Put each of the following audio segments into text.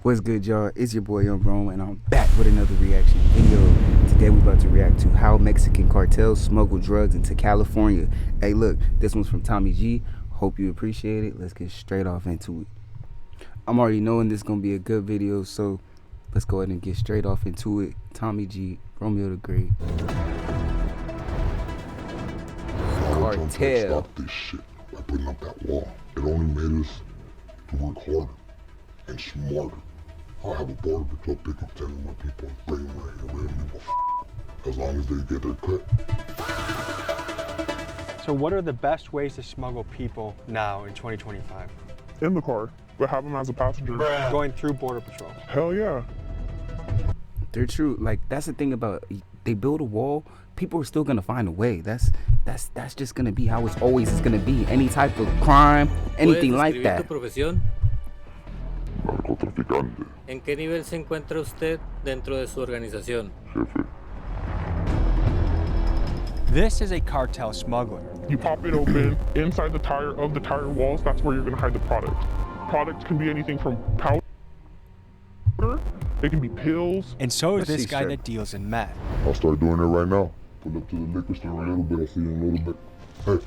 What's good, y'all? It's your boy Young Rome, and I'm back with another reaction video. Today we're about to react to how Mexican cartels smuggle drugs into California. Hey, look, this one's from Tommy G. Hope you appreciate it. Let's get straight off into it. I'm already knowing this is gonna be a good video, so let's go ahead and get straight off into it. Tommy G, Romeo the Great. Cartel. Stop this shit by putting up that wall. It only made us to work harder and smarter. I'll have a border patrol pick up 10 more people and bring them right here. We don't give a as long as they get their cut. So what are the best ways to smuggle people now in 2025? In the car, but have them as a passenger. Going through Border Patrol. Hell yeah. They're true. Like, that's the thing about, they build a wall, people are still gonna find a way. That's just gonna be how it's always is gonna be. Any type of crime, anything like that. ¿Tu profesión? Narcotraficante, ¿En qué nivel se encuentra usted dentro de su organización? jefe. This is a cartel smuggler. You pop it open, inside the tire walls, that's where you're gonna hide the product. Product can be anything from powder, it can be pills. And so is Let's this see, guy sir. that deals in meth. I'll start doing it right now. Pull up to the liquor store a little bit. I'll see you in a little bit. Hey,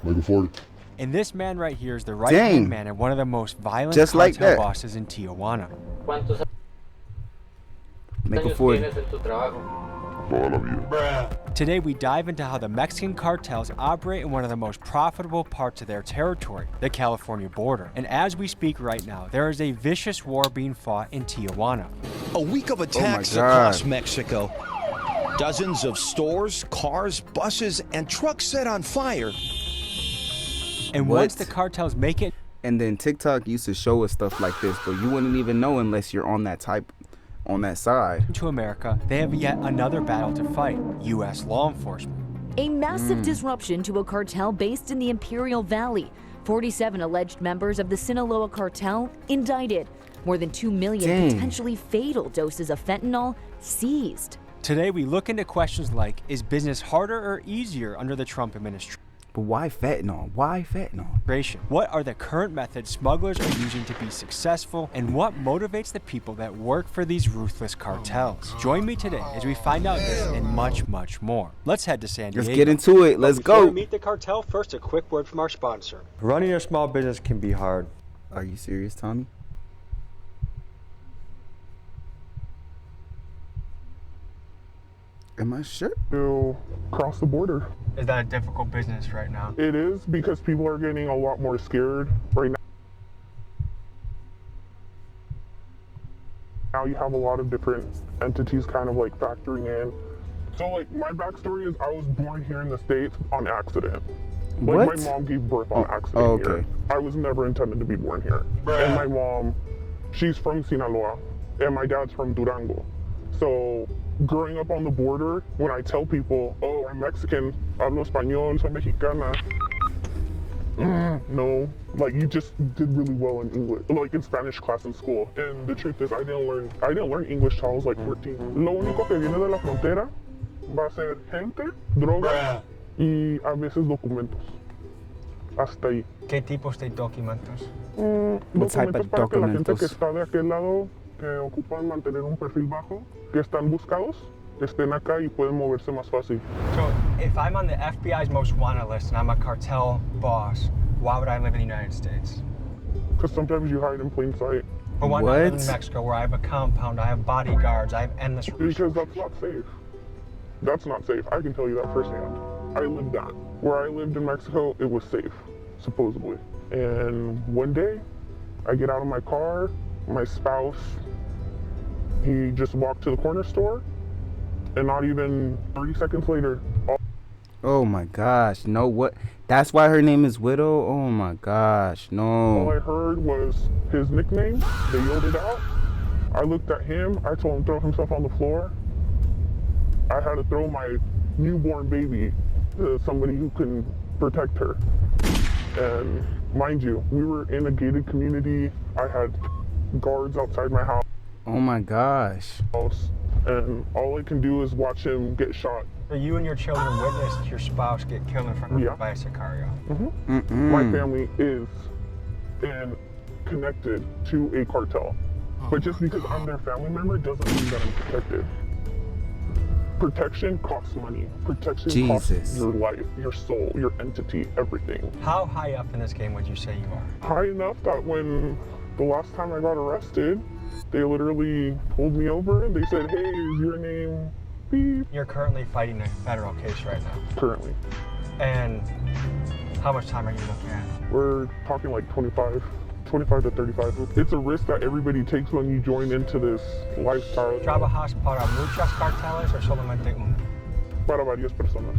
make it 40. And this man right here is the right-hand man and one of the most violent Just cartel like that. bosses in Tijuana. ¿Cuántos Make a años 40. tienes en tu trabajo? Toda la vida. Today we dive into how the Mexican cartels operate in one of the most profitable parts of their territory, the California border. And as we speak right now, there is a vicious war being fought in Tijuana. A week of attacks God. across Mexico. Dozens of stores, cars, buses, and trucks set on fire. And What? once the cartels make it And then TikTok used to show us stuff like this, but you wouldn't even know unless you're on that side. to America, they have yet another battle to fight, U.S. law enforcement. A massive disruption to a cartel based in the Imperial Valley. 47 alleged members of the Sinaloa cartel indicted. More than 2 million Dang. potentially fatal doses of fentanyl seized. Today we look into questions like, is business harder or easier under the Trump administration? But why fentanyl? Why fentanyl? What are the current methods smugglers are using to be successful, and what motivates the people that work for these ruthless cartels? Join me today as we find out this and much, much more. Let's head to San Diego. Let's get into it. Let's Before go. we meet the cartel, first a quick word from our sponsor. Running a small business can be hard. Are you serious, Tommy? Am I sure? To cross the border. Is that a difficult business right now? It is because people are getting a lot more scared right now. Now you have a lot of different entities kind of like factoring in. So like my backstory is I was born here in the States on accident. Like What? my mom gave birth on accident oh, okay. here. I was never intended to be born here. And my mom, she's from Sinaloa and my dad's from Durango. So growing up on the border, when I tell people, oh, I'm Mexican, hablo español, soy mexicana. No, like you just did really well in English, like in Spanish class in school. And the truth is, I didn't learn English till I was like 14. Lo único que viene de la frontera va a ser gente, droga y a veces documentos. Hasta ahí. ¿Qué tipos de documentos? What type of Documentos para que la gente documentos? que está de aquel lado, que ocupan mantener un perfil bajo, que están buscados, estén acá y pueden moverse más fácil. So, if I'm on the FBI's most wanted list and I'm a cartel boss, why would I live in the United States? Because sometimes you hide in plain sight. But why not live in What? Mexico where I have a compound, I have bodyguards, I have endless Because resources? that's not safe. That's not safe. I can tell you that firsthand. I lived that. Where I lived in Mexico, it was safe, supposedly. And one day, I get out of my car, my spouse, he just walked to the corner store, and not even 30 seconds later, Oh my gosh. No, what? That's why her name is Widow? Oh my gosh. all No. I heard was his nickname. They yelled it out. I looked at him. I told him to throw himself on the floor. I had to throw my newborn baby to somebody who can protect her. And mind you, we were in a gated community. I had guards outside my house, Oh my gosh. and all I can do is watch him get shot. So you and your children witnessed your spouse get killed in front of you Yeah. by a Sicario. My family is connected to a cartel. But just because I'm their family member doesn't mean that I'm protected. Protection costs money. Protection Jesus. costs your life, your soul, your entity, everything. How high up in this game would you say you are? High enough that when the last time I got arrested, they literally pulled me over and they said, hey, is your name beep? You're currently fighting a federal case right now. Currently. And how much time are you looking at? We're talking like 25 to 35. It's a risk that everybody takes when you join into this lifestyle. ¿Trabajas para muchas carteles o solamente uno? Para varias personas.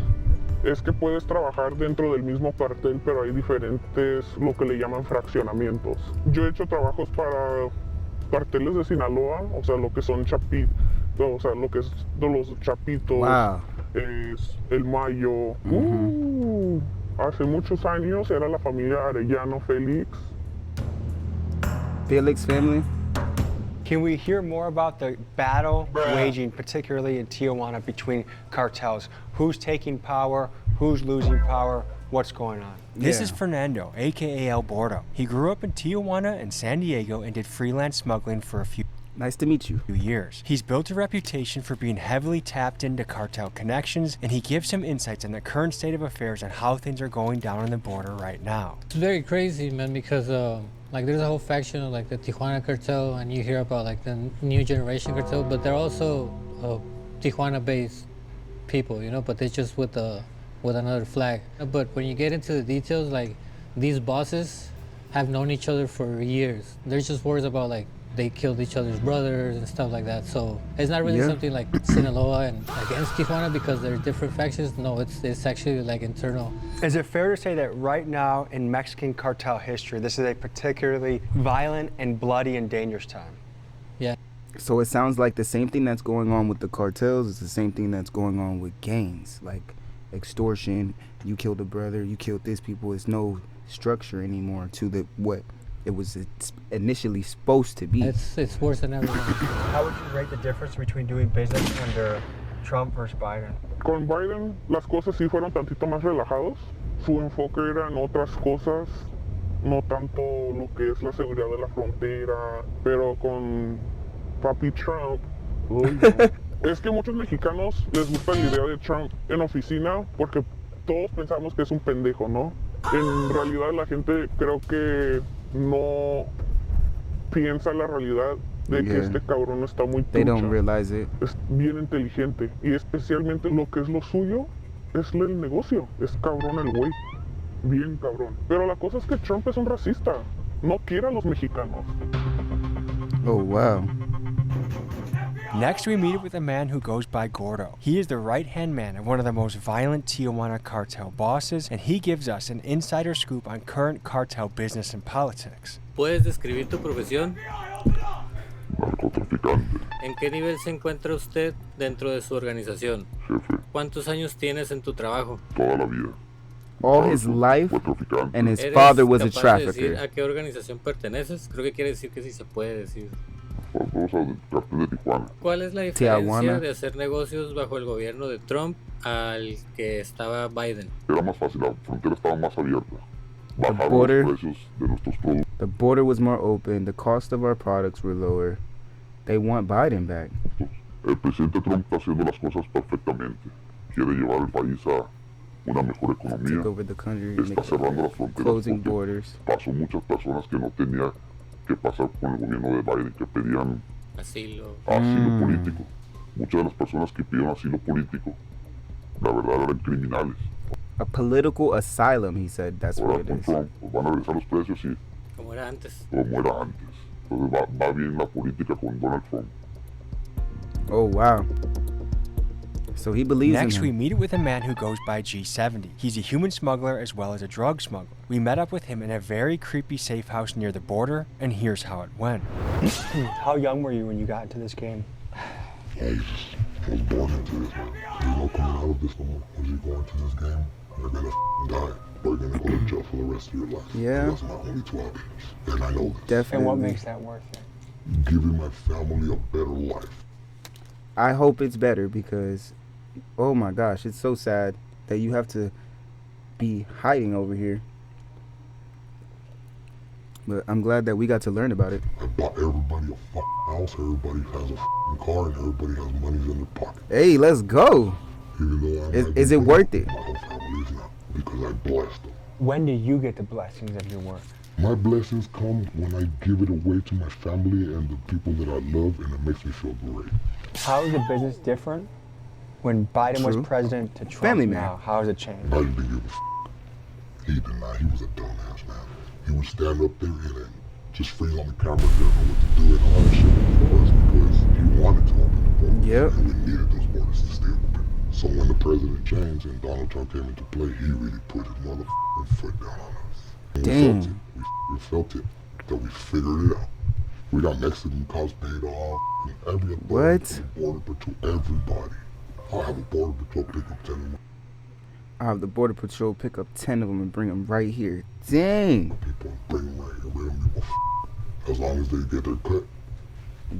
Es que puedes trabajar dentro del mismo cartel, pero hay diferentes, lo que le llaman fraccionamientos. Yo he hecho trabajos para carteles de Sinaloa, o sea, lo que son chapitos, o sea, lo que es de los chapitos, Wow. es el Mayo. Hace muchos años era la familia Arellano Félix. Felix family. Can we hear more about the battle waging, particularly in Tijuana, between cartels? Who's taking power? Who's losing power? What's going on? This Yeah. is Fernando, aka El Bordo. He grew up in Tijuana and San Diego and did freelance smuggling for a few Nice to meet you. years. He's built a reputation for being heavily tapped into cartel connections, and he gives some insights on the current state of affairs and how things are going down on the border right now. It's very crazy, man, because like there's a whole faction of like the Tijuana cartel, and you hear about like the new generation cartel, but they're also Tijuana-based people, you know, but they're just with another flag. But when you get into the details, like these bosses have known each other for years. There's just words about like they killed each other's brothers and stuff like that. So it's not really Yeah. something like Sinaloa and against Tijuana because they're different factions. No, it's actually like internal. Is it fair to say that right now in Mexican cartel history, this is a particularly violent and bloody and dangerous time? Yeah. So it sounds like the same thing that's going on with the cartels is the same thing that's going on with gangs, like extortion. You killed a brother, you killed this people. It's no structure anymore to the what it was initially supposed to be. It's worse than ever. How would you rate the difference between doing business under Trump versus Biden? Con Biden las cosas sí fueron tantito más relajados. Su enfoque era en otras cosas, no tanto lo que es la seguridad de la frontera, pero con Papi Trump, uy, no. Es que muchos mexicanos les gusta la idea de Trump en oficina porque todos pensamos que es un pendejo, ¿no? En realidad la gente creo que no piensa la realidad de que Yeah. este cabrón está muy They don't trucha. realize it. Es bien inteligente y especialmente lo que es lo suyo es el negocio. Es cabrón el güey, bien cabrón. Pero la cosa es que Trump es un racista, no quiere a los mexicanos. Oh wow. Next, we meet with a man who goes by Gordo. He is the right-hand man of one of the most violent Tijuana cartel bosses, and he gives us an insider scoop on current cartel business and politics. ¿Puedes describir tu profesión? Narcotraficante, ¿En qué nivel se encuentra usted dentro de su organización? jefe, ¿Cuántos años tienes en tu trabajo? toda la vida. All his life, Fue traficante. and his ¿Eres father was a capaz de decir trafficker. a qué organización perteneces? Creo que quiere decir que sí se puede decir. Todos al cartel de Tijuana. ¿Cuál es la diferencia Tijuana. de hacer negocios bajo el gobierno de Trump al que estaba Biden? Era más fácil, la frontera estaba más abierta. Bajaron border- los precios de nuestros productos. The border was more open. The cost of our products were lower. They want Biden back. El presidente Trump está haciendo las cosas perfectamente. Quiere llevar el país a una mejor economía. Take over the country, Está make, cerrando las fronteras closing porque borders. pasó muchas personas que no tenía que pasar con el gobierno de Biden, que pedían Asilo. asilo político. Muchas de las personas que pidieron asilo político, la verdad eran criminales. A political asylum, he said. That's Ahora what it con is. Trump pues, van a regresar los precios y Como era antes. como era antes. Entonces va bien la política con Donald Trump. Oh wow. So he believes Next, in we him. meet with a man who goes by G70. He's a human smuggler as well as a drug smuggler. We met up with him in a very creepy safe house near the border, and here's how it went. How young were you when you got into this game? I was born into this, man. There's no coming out of this no more. Once you go into this game, you're gonna die. Or you're gonna go to jail for the rest of your life. Yeah. That's my only 2 options. And I know this. Definitely. And what makes that worth it? Giving my family a better life. I hope it's better because, oh my gosh, it's so sad that you have to be hiding over here. But I'm glad that we got to learn about it. I bought everybody a fucking house, everybody has a fucking car, and everybody has money in their pocket. Hey, let's go. Even though I might Is be it broke, worth it? my whole family is not, because I blessed them. When do you get the blessings of your work? My blessings come when I give it away to my family and the people that I love, and it makes me feel great. How is the business different when Biden True. was president to Trump Family man. now? How has it changed? Biden didn't give a f. He did not. He was a dumbass, man. He would stand up there and then just freeze on the camera, didn't know what to do, and all that shit for us because he wanted to open the borders. Yep. And we needed those borders to stay open. So when the president changed and Donald Trump came into play, he really put his motherfucking foot down on us. And Damn. we felt it, that we figured it out. We got Mexican cops paid off, and every What? border patrol, everybody. I'll have a border patrol pick up 10 of my I'll have the Border Patrol pick up 10 of them and bring them right here. Dang. people and bring them right here. We don't give a f. As long as they get their cut,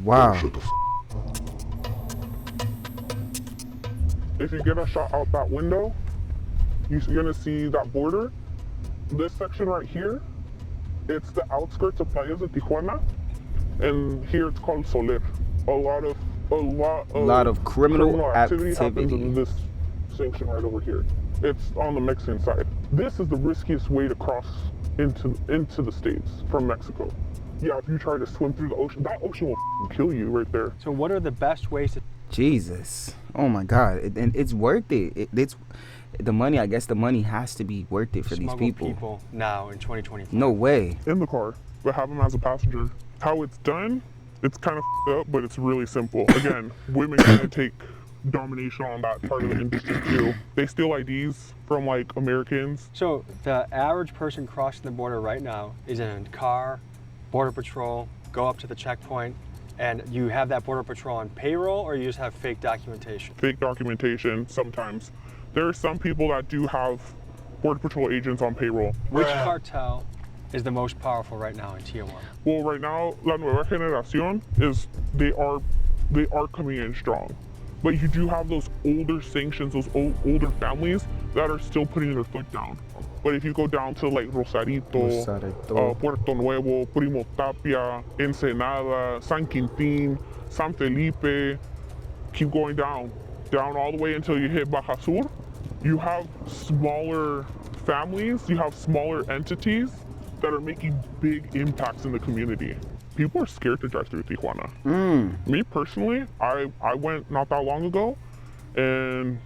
Wow. shut the f. If you get a shot out that window, you're gonna see that border. This section right here, it's the outskirts of Playas de Tijuana, and here it's called Soler. A lot of criminal activity happens activity. in this section right over here. It's on the Mexican side. This is the riskiest way to cross into the States from Mexico. Yeah, if you try to swim through the ocean, that ocean will kill you right there. So what are the best ways to Jesus. Oh my God. And it's worth it. It's the money. I guess the money has to be worth it for these smuggle people. now in 2024? No way. In the car, but have them as a passenger. How it's done, it's kind of up, but it's really simple. Again, women kind of take domination on that part of the industry too. They steal IDs from like Americans. So the average person crossing the border right now is in a car, Border Patrol, go up to the checkpoint, and you have that Border Patrol on payroll, or you just have fake documentation? Fake documentation sometimes. There are some people that do have Border Patrol agents on payroll. Which cartel is the most powerful right now in Tijuana? Well, right now, La Nueva Generación is they are coming in strong. But you do have those older sanctions, those older families that are still putting their foot down. But if you go down to like Rosarito, Puerto Nuevo, Primo Tapia, Ensenada, San Quintín, San Felipe, keep going down all the way until you hit Baja Sur, you have smaller families, you have smaller entities that are making big impacts in the community. People are scared to drive through Tijuana. Me personally, I went not that long ago, and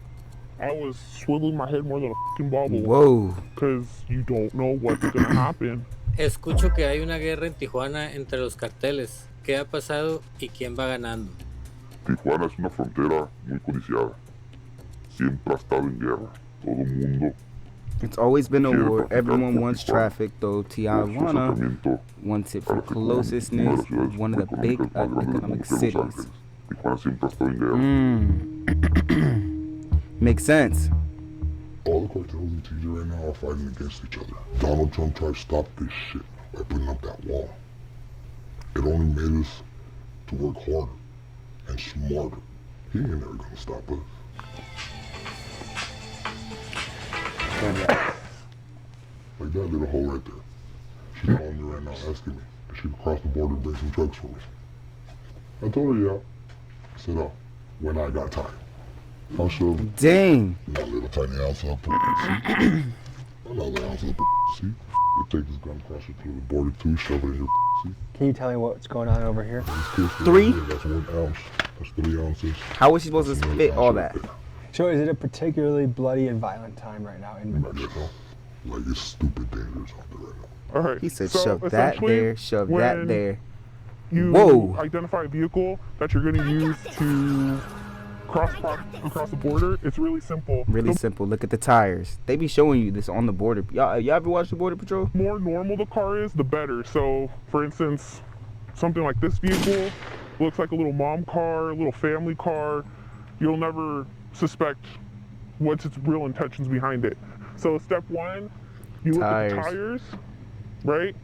I was swiveling my head more than a fucking bobble. Whoa. Because you don't know what's gonna happen. Escucho que hay una guerra en Tijuana entre los carteles. ¿Qué ha pasado y quién va ganando? Tijuana es una frontera muy codiciada. Siempre ha estado en guerra. Todo el mundo. It's always been a Quiere war. traficar Everyone por wants Tijuana. traffic, though. Por su Tijuana acercamiento wants it for al circuito, una de closestness, las ciudades one of the big económicas más grandes del economic mundo, Los cities. Ángeles. Tijuana siempre ha estado en guerra. Makes sense. All the cartels in TJ right now are fighting against each other. Donald Trump tried to stop this shit by putting up that wall. It only made us to work harder and smarter. He ain't never gonna stop us. Like that little hoe right there. She's calling me right now asking me if she can cross the border and bring some drugs for me. I told her yeah. I said, oh, when I got time. I'll show them. Dang. That little tiny ounce of pussy. Another ounce of pussy. You take this gun across it through the border too, shove it in your pussy. Can you tell me what's going on over here? Three? That's 1 ounce. That's 3 ounces. How was she supposed to That's 1 fit ounce all right that? there. So is it a particularly bloody and violent time right now in Right there, no? Like it's stupid dangerous out there right now. All right. He said, so shove that essentially, there, shove that when there. You Whoa. identify a vehicle that you're going to use to cross the border. It's really simple. Really The simple. Look at the tires. They be showing you this on the border. Y'all ever watch the Border Patrol? more normal the car is, the better. So, for instance, something like this vehicle looks like a little mom car, a little family car. You'll never suspect what's its real intentions behind it. So, step one, you look at the tires, right?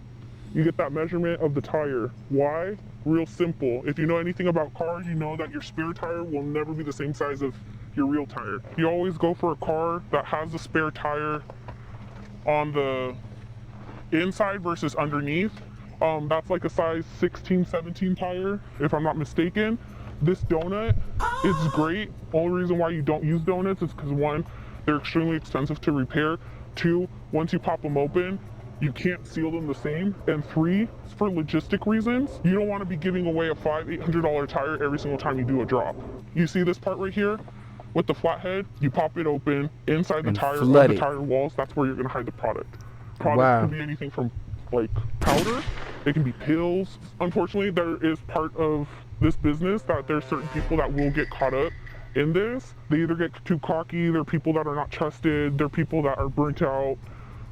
You get that measurement of the tire. Why? Real simple. If you know anything about cars, you know that your spare tire will never be the same size of your real tire. You always go for a car that has the spare tire on the inside versus underneath. That's like a size 16, 17 tire, if I'm not mistaken. This donut is great. Only reason why you don't use donuts is because one, they're extremely expensive to repair. Two, once you pop them open, you can't seal them the same. And three, for logistic reasons, you don't want to be giving away a $800 tire every single time you do a drop. You see this part right here with the flathead? You pop it open inside the And tire, flood on the it. tire walls. That's where you're going to hide the product. Product Wow. could be anything from like powder, it can be pills. Unfortunately, there is part of this business that there's certain people that will get caught up in this. They either get too cocky, they're people that are not trusted, they're people that are burnt out,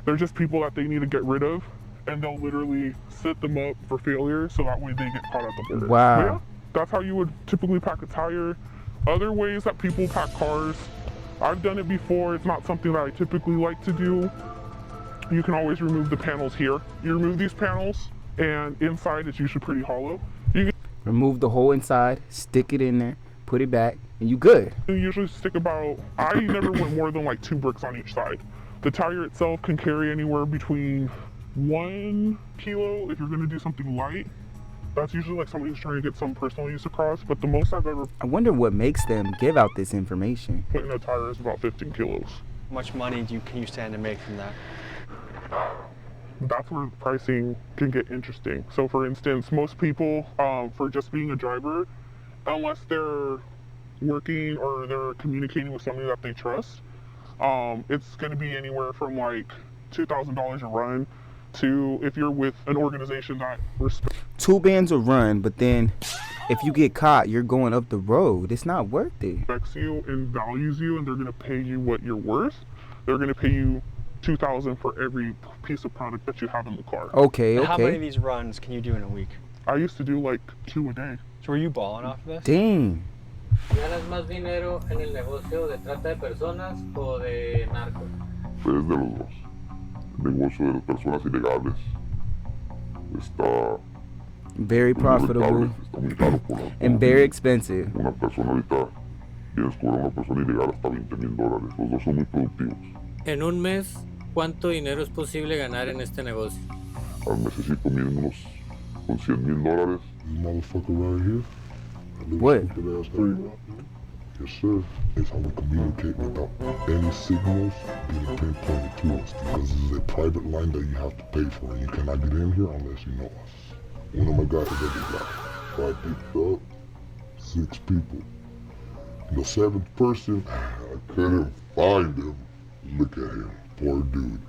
they're just people that they need to get rid of, and they'll literally set them up for failure so that way they get caught at the border. Wow. But yeah, that's how you would typically pack a tire. Other ways that people pack cars, I've done it before. It's not something that I typically like to do. You can always remove the panels here. You remove these panels, and inside it's usually pretty hollow. You Remove the whole inside, stick it in there, put it back, and you good. can usually stick about, I never went more than like 2 bricks on each side. The tire itself can carry anywhere between 1 kilo if you're gonna do something light. That's usually like somebody who's trying to get some personal use across, but the most I've ever I wonder what makes them give out this information. put in a tire is about 15 kilos. How much money can you stand to make from that? That's where the pricing can get interesting. So for instance, most people, for just being a driver, unless they're working or they're communicating with somebody that they trust, it's gonna be anywhere from like $2,000 a run to, if you're with an organization that respects 2 bands will run, but then if you get caught, you're going up the road. It's not worth it. you and values you, and they're gonna pay you what you're worth, they're gonna pay you $2,000 for every piece of product that you have in the car. Okay, And how many of okay. these runs can you do in a week? I used to do like 2 a day. So were you balling off of this? Dang. ¿Ganas más dinero en el negocio de trata de personas o de narcos? Es de los dos. El negocio de las personas ilegales está Very muy profitable rentable, está muy caro por and very expensive. una persona ahorita. Quieres cobrar a una persona ilegal hasta $20,000. Los dos son muy productivos. En un mes, ¿cuánto dinero es posible ganar en este negocio? Al mesecito miden unos con $100,000. This motherfucker right here. that little What? stupid ass thing. Yes, sir. It's how we communicate without any signals being pinpointed to us, because this is a private line that you have to pay for, and you cannot get in here unless you know us. One of my guys is every guy. So I picked up 6 people. The 7th person, I couldn't find him. Look at him. Poor dude.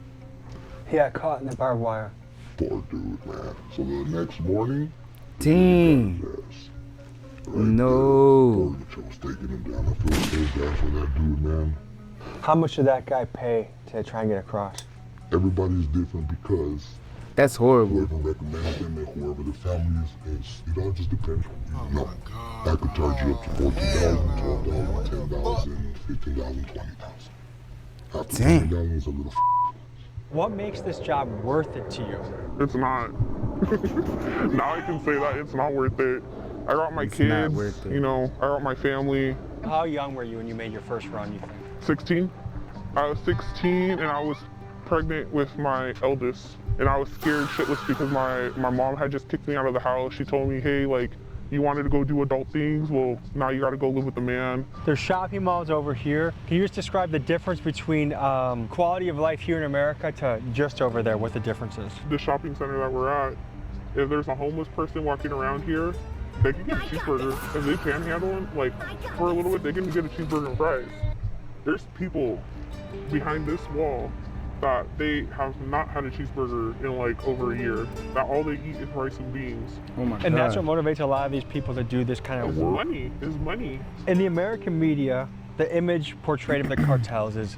He got caught in the barbed wire. Poor dude, man. So the next morning, Dang. yes. No. There, was taking him down. I feel so bad for that dude, man. How much did that guy pay to try and get across? Everybody's different because That's horrible. whoever recommends them and whoever the family is, it all just depends on you. No, I could charge you up to 14,000, 12,000, 10,000, 15,000, 20,000. After Dang. 20,000 is a little What makes this job worth it to you? It's not. Now I can say that it's not worth it. I got my It's not kids, worth it. you know, I got my family. How young were you when you made your first run, you think? 16. I was 16 and I was pregnant with my eldest, and I was scared shitless because my mom had just kicked me out of the house. She told me, hey, like, you wanted to go do adult things, well, now you gotta go live with the man. There's shopping malls over here. Can you just describe the difference between quality of life here in America to just over there, what the difference is? The shopping center that we're at, if there's a homeless person walking around here, they can get a cheeseburger. If they panhandle them, like, for a little bit, they can get a cheeseburger and fries. There's people behind this wall that they have not had a cheeseburger in like over a year, that all they eat is rice and beans. Oh my god. And that's what motivates a lot of these people to do this kind of It's work. money, it's money. In the American media, the image portrayed of the cartels is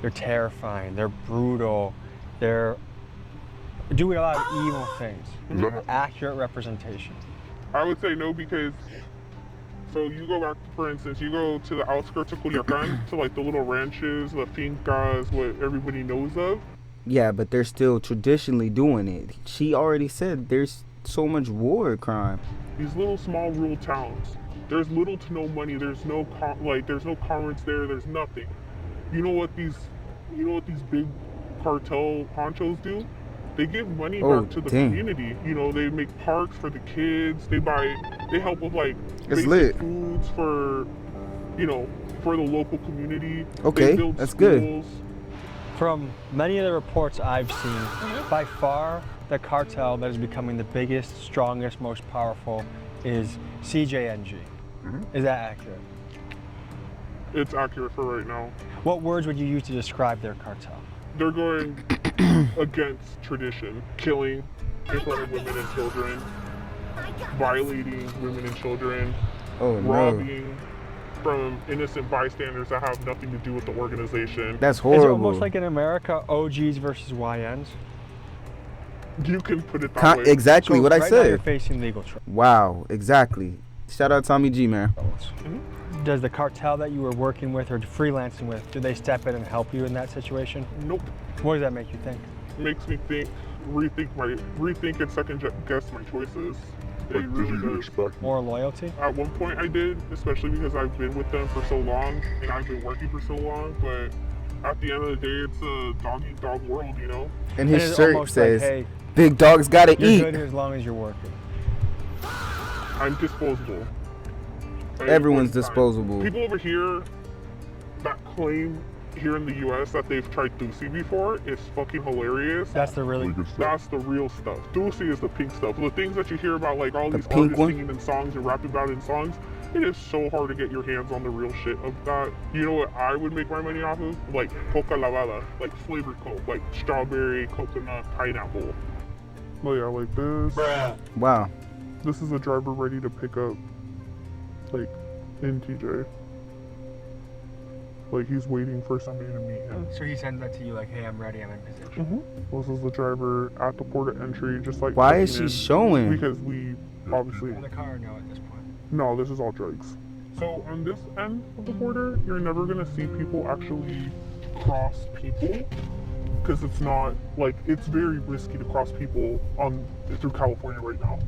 they're terrifying, they're brutal, they're doing a lot of evil things. Is that an accurate representation? I would say no, because so you go back, for instance, you go to the outskirts of Culiacan, to like the little ranches, the fincas, what everybody knows of. Yeah, but they're still traditionally doing it. She already said there's so much war crime. These little small rural towns, there's little to no money. There's no there's no commerce there. There's nothing. You know what these big cartel honchos do? They give money Oh, back to the dang. community. You know, they make parks for the kids. They help with like It's basic lit. foods for, you know, for the local community. Okay, They build that's good. schools. From many of the reports I've seen, by far the cartel that is becoming the biggest, strongest, most powerful is CJNG. Is that accurate? It's accurate for right now. What words would you use to describe their cartel? They're going against tradition, killing in front of women and children, violating women and children, Oh no. robbing from innocent bystanders that have nothing to do with the organization. That's Is horrible. it almost like in America, OGs versus YNs? You can put it that way. Exactly So what I right now you're said. facing legal trouble. Wow, exactly. Shout out Tommy G, man. Does the cartel that you were working with or freelancing with, do they step in and help you in that situation? Nope. What does that make you think? Makes me rethink and second guess my choices. It Like, did really you does. expect me? More loyalty? At one point I did, especially because I've been with them for so long and I've been working for so long, but at the end of the day, it's a dog-eat-dog world, you know? And And his it's shirt almost says, like, hey, "Big dogs gotta you're eat." good as long as you're working. I'm disposable. At any Everyone's point in time. disposable. People over here that claim here in the US that they've tried Ducey before is fucking hilarious. That's the really, Like it's That's the real stuff. Ducey is the pink stuff. The things that you hear about, like all The these pink artists one? singing in songs and rapping about in songs, it is so hard to get your hands on the real shit of that. You know what I would make my money off of? Like coca lavada, like flavored coke, like strawberry, coconut, pineapple. Oh yeah, like this. Wow. This is a driver ready to pick up, like, in TJ. Like, he's waiting for somebody to meet him. so he sends that to you like, hey, I'm ready, I'm in position. This is the driver at the port of entry, just like. Why is checking she in, showing? Because we obviously. In the car, no, at this point. No, this is all drugs. So on this end of the border, you're never gonna see people actually cross people, because it's not like it's very risky to cross people through California right now.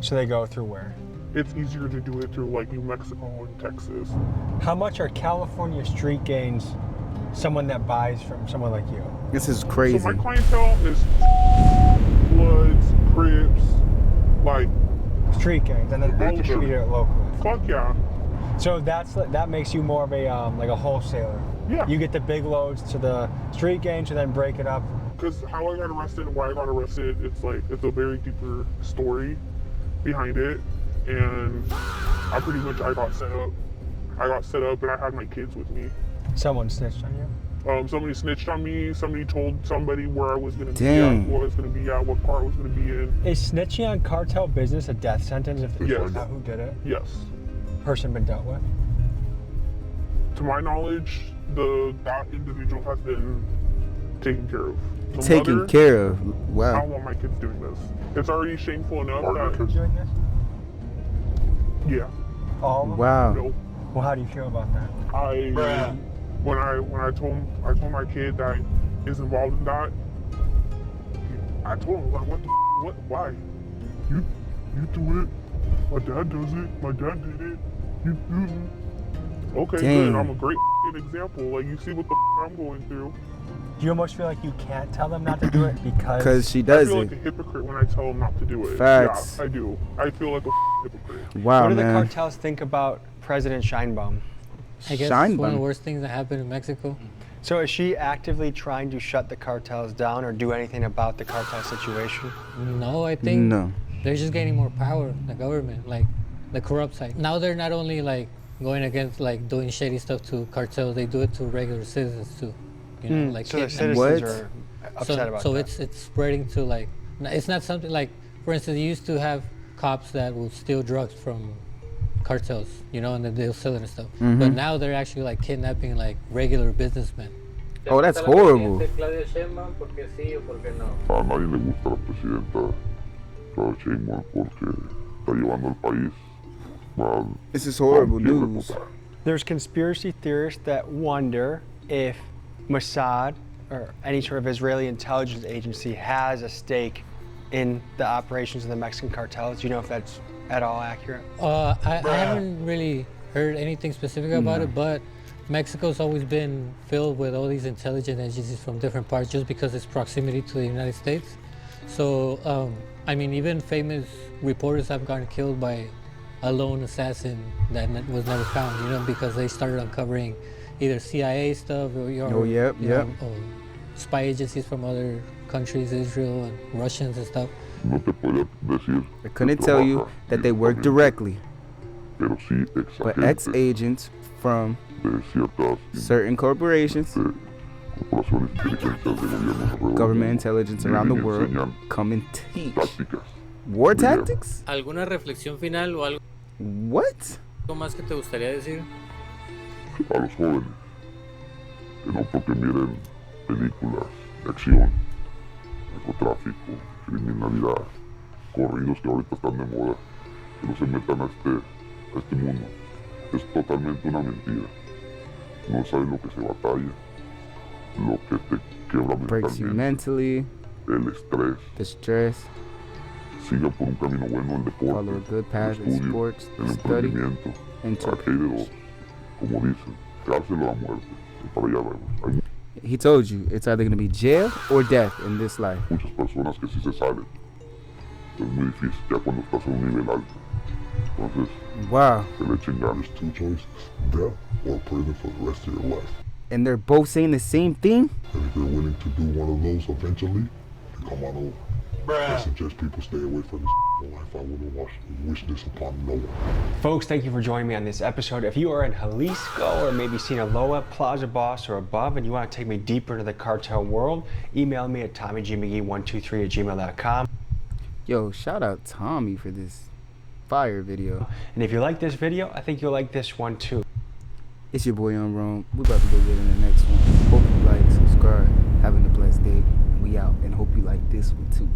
So they go through where? It's easier to do it through like New Mexico and Texas. How much are California street gangs someone that buys from someone like you? This is So crazy. my clientele is Bloods, Crips, like Street gangs, and then they distribute it locally. fuck yeah. So that makes you more of a like a wholesaler. Yeah. You get the big loads to the street gangs and then break it up. Because how I got arrested and why I got arrested, it's a very deeper story behind it. And I got set up. I got set up and I had my kids with me. Someone snitched on you. Somebody snitched on me. Somebody told somebody where I was going to be Dang. at, what I was going to be at, what car I was going to be in. Is snitching on cartel business a death sentence if they Yes. find out who did it? Yes. Person been dealt with? To my knowledge, that individual has been taken care of. The Taken mother, care of. I don't Wow. want my kids doing this. It's already shameful enough Are your that, kids? Doing this? yeah. All of them? Wow. No. Well, how do you feel about that? When I told my kid that is involved in that, I told him like, what, why? You do it. My dad does it. My dad did it. You. Okay, Dang. good. I'm a great example. Like you see what the I'm going through. Do you almost feel like you can't tell them not to do it because Because she I does feel it. like a hypocrite when I tell them not to do it. Facts. Yeah, I do. I feel like a hypocrite. Wow, what do the man. cartels think about President Scheinbaum? I guess Shine it's one of bun. the worst things that happened in Mexico. So is she actively trying to shut the cartels down or do anything about the cartel situation? No, I think No. they're just gaining more power, the government, like the corrupt side. Now they're not only like going against like doing shady stuff to cartels, they do it to regular citizens too. You know, like So the kidnapping. citizens What? are upset about so that. it's spreading to like it's not something like, for instance, you used to have cops that will steal drugs from cartels, you know, and then they'll sell it and stuff. But now they're actually like kidnapping like regular businessmen. Oh, that's horrible. A nadie le gusta la presidenta Claudia Sheinbaum porque está llevando el país. Mal. This is horrible Quiebra news. total. There's conspiracy theorists that wonder if Mossad or any sort of Israeli intelligence agency has a stake in the operations of the Mexican cartels. Do you know if that's at all accurate? I haven't really heard anything specific about it, but Mexico's always been filled with all these intelligence agencies from different parts just because its proximity to the United States. So, I mean, even famous reporters have gotten killed by a lone assassin that was never found, you know, because they started uncovering either CIA stuff or you know, spy agencies from other countries, Israel and Russians and stuff. No te podría decir I couldn't que tell you trabaja that they work directly, pero sí but ex-agentes ex-agents from de ciertas certain corporations, corporaciones de inteligencia de gobiernos alrededor government del mundo intelligence around the vienen y world, enseñan come and teach. tácticas War de guerra. tactics? ¿Alguna reflexión final o algo What? más que te gustaría decir? a los jóvenes, que no porque miren películas de acción, narcotráfico, criminalidad, corridos que ahorita están de moda, que no se metan a este mundo. Es totalmente una mentira. No saben lo que se batalla, lo que te quiebra Breaks you mentalmente, mentally, el estrés. the stress, Siga por un camino bueno, el deporte, follow a good path el in estudio, sports, el study, emprendimiento. and Aquí hay de dos, como dicen, cárcel o la muerte. Y para allá vamos. Hay he told you it's either going to be jail or death in this life. muchas personas que sí se salen. Es muy difícil ya cuando estás en un nivel alto. Entonces, Wow. que le echen ganas. There's two choices, death or prison for the rest of your life. And they're both saying the same thing? And if they're willing to do one of those eventually, they come on over. I suggest people stay away from this life. I wouldn't wish this upon no one. Folks, thank you for joining me on this episode. If you are in Jalisco or maybe Sinaloa, Plaza Boss, or above, and you want to take me deeper into the cartel world, email me at TommyGMcGee123@gmail.com. Yo, shout out Tommy for this fire video. And if you like this video, I think you'll like this one too. It's your boy Young Rome. We about to go get in the next one. Hope you like, subscribe, having a blessed day, and we out. And hope you like this one too.